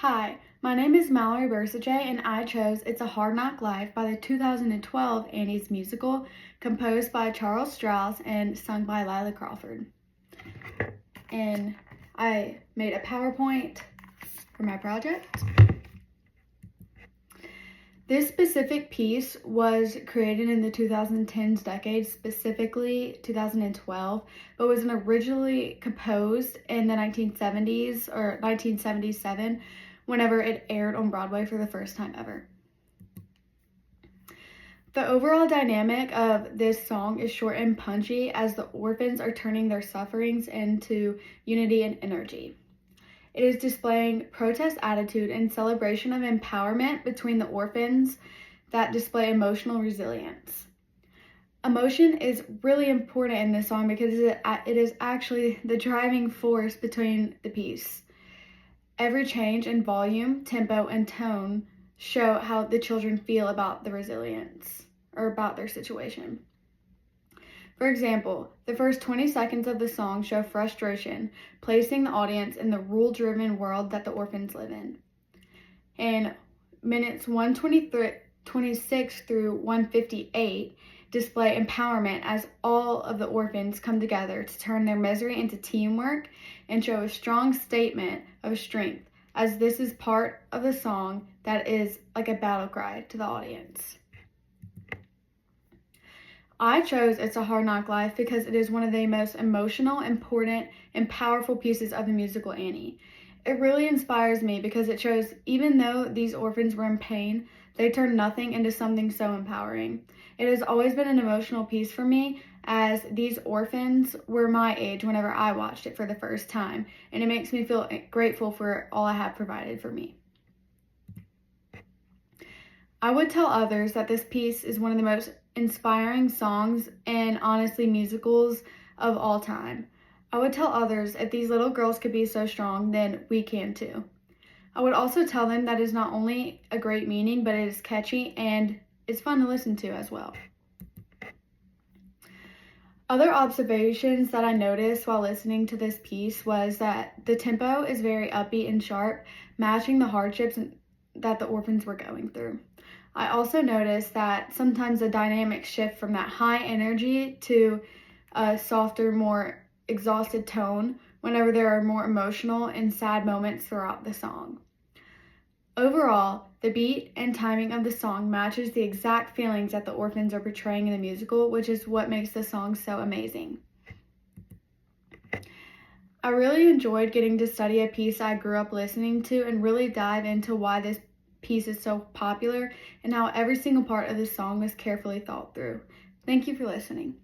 Hi, my name is Mallory Bursajay and I chose It's a Hard Knock Life by the 2012 Annie's musical, composed by Charles Strauss and sung by Lila Crawford. And I made a PowerPoint for my project. This specific piece was created in the 2010s decade, specifically 2012, but was originally composed in the 1970s or 1977 whenever it aired on Broadway for the first time ever. The overall dynamic of this song is short and punchy as the orphans are turning their sufferings into unity and energy. It is displaying protest attitude and celebration of empowerment between the orphans that display emotional resilience. Emotion is really important in this song because it is actually the driving force between the piece. Every change in volume, tempo, and tone show how the children feel about the resilience or about their situation. For example, the first 20 seconds of the song show frustration, placing the audience in the rule-driven world that the orphans live in. And minutes 126 through 158 display empowerment as all of the orphans come together to turn their misery into teamwork and show a strong statement of strength, as this is part of the song that is like a battle cry to the audience. I chose It's a Hard Knock Life because it is one of the most emotional, important, and powerful pieces of the musical Annie. It really inspires me because it shows even though these orphans were in pain, they turned nothing into something so empowering. It has always been an emotional piece for me as these orphans were my age whenever I watched it for the first time, and it makes me feel grateful for all I have provided for me. I would tell others that this piece is one of the most inspiring songs and honestly musicals of all time. I would tell others if these little girls could be so strong, then we can too. I would also tell them that it's not only a great meaning, but it is catchy and it's fun to listen to as well. Other observations that I noticed while listening to this piece was that the tempo is very upbeat and sharp, matching the hardships that the orphans were going through. I also noticed that sometimes the dynamics shift from that high energy to a softer, more exhausted tone whenever there are more emotional and sad moments throughout the song. Overall, the beat and timing of the song matches the exact feelings that the orphans are portraying in the musical, which is what makes the song so amazing. I really enjoyed getting to study a piece I grew up listening to and really dive into why this piece is so popular and how every single part of the song was carefully thought through. Thank you for listening.